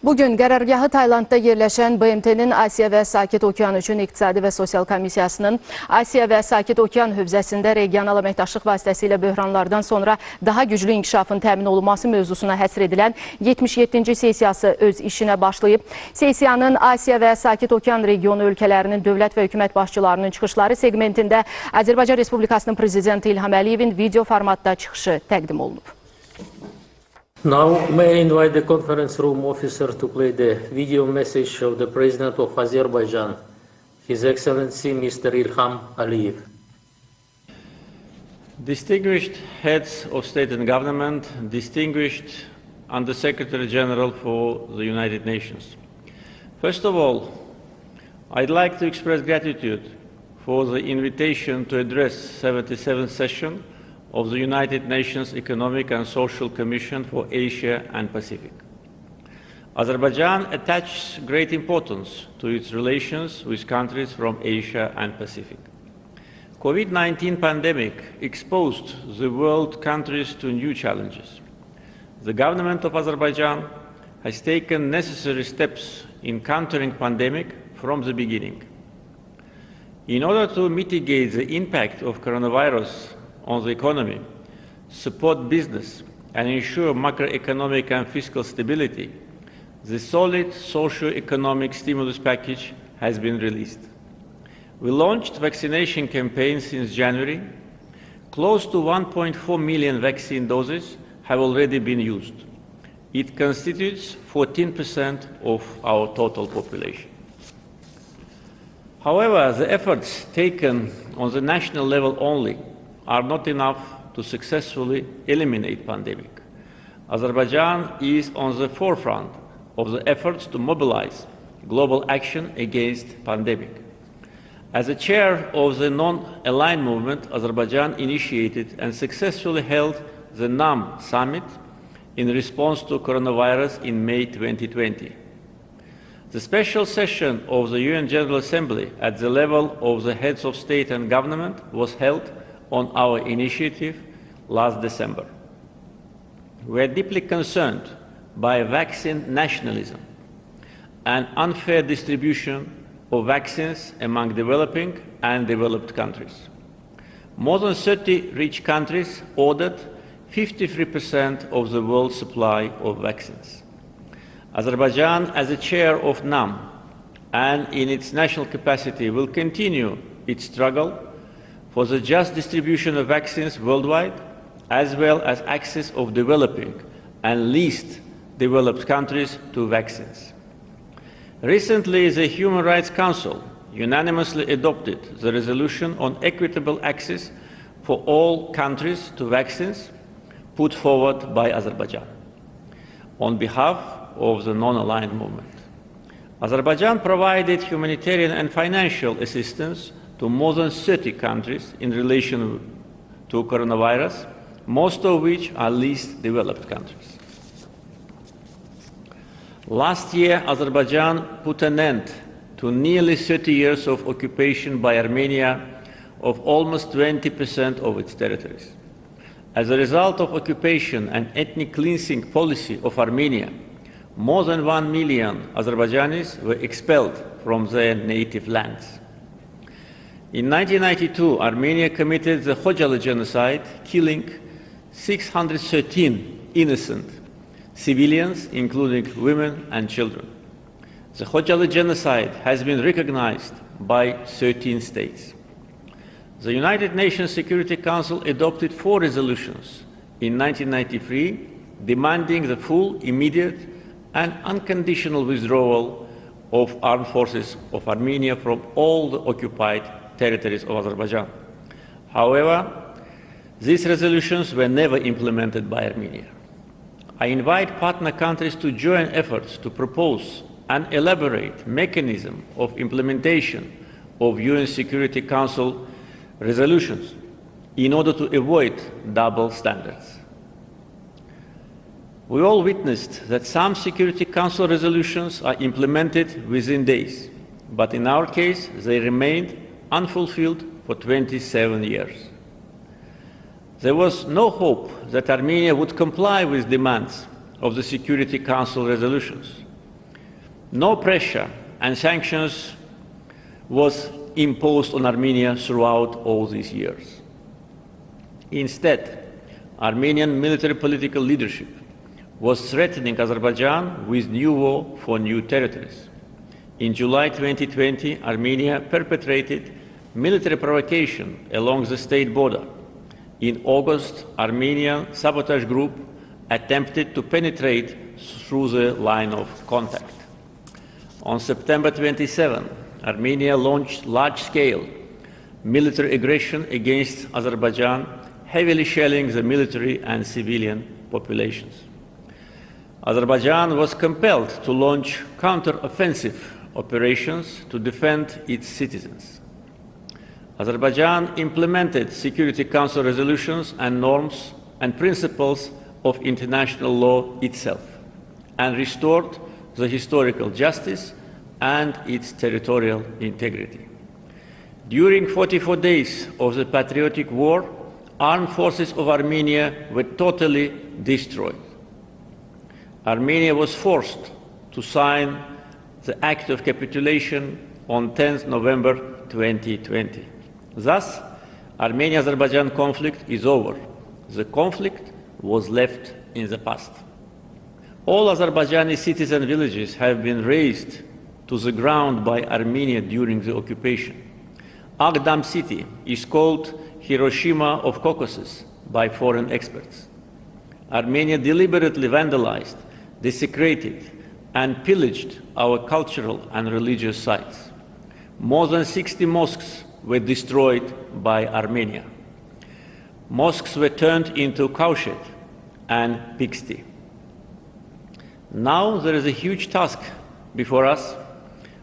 Bugün qərargahı Taylandda yerləşən BMT-nin Asiya və Sakit Okean üçün İqtisadi və Sosial Komissiyasının Asiya və Sakit Okean hövzəsində regional əməkdaşlıq vasitəsilə böhranlardan sonra daha güclü inkişafın təmin olunması mövzusuna həsr edilən 77-ci sessiyası öz işinə başlayıb. Sessiyanın Asiya və Sakit Okean regionu ölkələrinin dövlət və hökumət başçılarının çıxışları segmentində Azərbaycan Respublikasının Prezident İlham Əliyevin videoformatda çıxışı təqdim olunub. Now, may I invite the conference room officer to play the video message of the President of Azerbaijan, His Excellency Mr. İlham Əliyev. Distinguished heads of state and government, distinguished Under-Secretary General for the United Nations. First of all, I'd like to express gratitude for the invitation to address 77th session of the United Nations Economic and Social Commission for Asia and Pacific. Azerbaijan attaches great importance to its relations with countries from Asia and Pacific. COVID-19 pandemic exposed the world countries to new challenges. The government of Azerbaijan has taken necessary steps in countering pandemic from the beginning. In order to mitigate the impact of coronavirus on the economy, support business, and ensure macroeconomic and fiscal stability, the solid socio-economic stimulus package has been released. We launched vaccination campaigns since January. Close to 1.4 million vaccine doses have already been used. It constitutes 14% of our total population. However, the efforts taken on the national level only are not enough to successfully eliminate pandemic. Azerbaijan is on the forefront of the efforts to mobilize global action against pandemic. As the chair of the non-aligned movement, Azerbaijan initiated and successfully held the NAM summit in response to coronavirus in May 2020. The special session of the UN General Assembly at the level of the heads of state and government was held on our initiative last December. We are deeply concerned by vaccine nationalism and unfair distribution of vaccines among developing and developed countries. More than 30 rich countries ordered 53% of the world's supply of vaccines. Azerbaijan, as a chair of NAM and in its national capacity, will continue its struggle for the just distribution of vaccines worldwide, as well as access of developing and least developed countries to vaccines. Recently, the Human Rights Council unanimously adopted the resolution on equitable access for all countries to vaccines put forward by Azerbaijan on behalf of the non-aligned movement. Azerbaijan provided humanitarian and financial assistance to more than 30 countries in relation to coronavirus, most of which are least developed countries. Last year, Azerbaijan put an end to nearly 30 years of occupation by Armenia of almost 20% of its territories. As a result of occupation and ethnic cleansing policy of Armenia, more than 1 million Azerbaijanis were expelled from their native lands. In 1992, Armenia committed the Khojalı genocide, killing 613 innocent civilians, including women and children. The Khojalı genocide has been recognized by 13 states. The United Nations Security Council adopted 4 resolutions in 1993 demanding the full, immediate, and unconditional withdrawal of armed forces of Armenia from all the occupied territories of Azerbaijan. However, these resolutions were never implemented by Armenia. I invite partner countries to join efforts to propose an elaborate mechanism of implementation of UN Security Council resolutions in order to avoid double standards. We all witnessed that some Security Council resolutions are implemented within days, but in our case, they remained unfulfilled for 27 years. There was no hope that Armenia would comply with demands of the Security Council resolutions. No pressure and sanctions was imposed on Armenia throughout all these years. Instead, Armenian military political leadership was threatening Azerbaijan with new war for new territories. In July 2020, Armenia perpetrated military provocation along the state border. In August, Armenian sabotage group attempted to penetrate through the line of contact. On September 27, Armenia launched large-scale military aggression against Azerbaijan, heavily shelling the military and civilian populations. Azerbaijan was compelled to launch counter-offensive operations to defend its citizens. Azerbaijan implemented Security Council resolutions and norms and principles of international law itself and restored the historical justice and its territorial integrity. During 44 days of the patriotic war, armed forces of Armenia were totally destroyed. Armenia was forced to sign the Act of Capitulation on 10 November 2020. Thus, Armenia-Azerbaijan conflict is over. The conflict was left in the past. All Azerbaijani citizen villages have been razed to the ground by Armenia during the occupation. Agdam city is called Hiroshima of Caucasus by foreign experts. Armenia deliberately vandalized, desecrated, and pillaged our cultural and religious sites. More than 60 mosques were destroyed by Armenia. Mosques were turned into cowshed and pigsty. Now there is a huge task before us: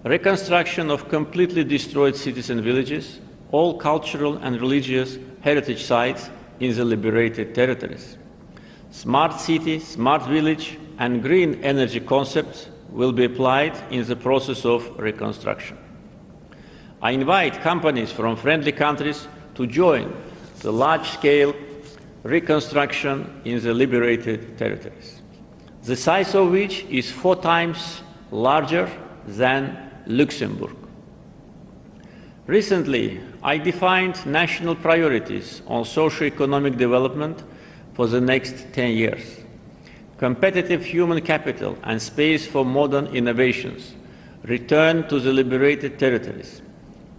reconstruction of completely destroyed citizen villages, all cultural and religious heritage sites in the liberated territories. Smart city, smart village, and green energy concepts will be applied in the process of reconstruction. I invite companies from friendly countries to join the large-scale reconstruction in the liberated territories, the size of which is 4 times larger than Luxembourg. Recently, I defined national priorities on socio-economic development for the next 10 years. Competitive human capital and space for modern innovations, return to the liberated territories,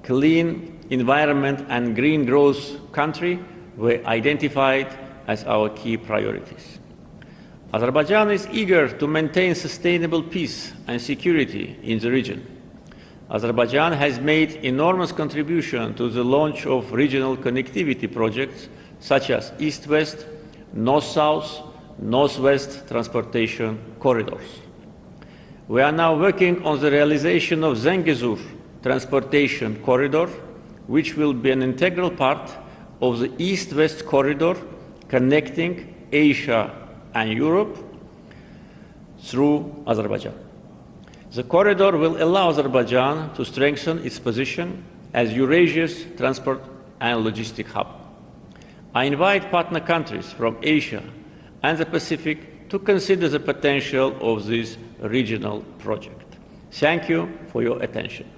clean environment and green growth country were identified as our key priorities. Azerbaijan is eager to maintain sustainable peace and security in the region. Azerbaijan has made enormous contribution to the launch of regional connectivity projects such as East-West, North-South, North-West transportation corridors. We are now working on the realization of Zengezur transportation corridor, which will be an integral part of the East-West corridor connecting Asia and Europe through Azerbaijan. The corridor will allow Azerbaijan to strengthen its position as Eurasia's transport and logistic hub. I invite partner countries from Asia and the Pacific to consider the potential of this regional project. Thank you for your attention.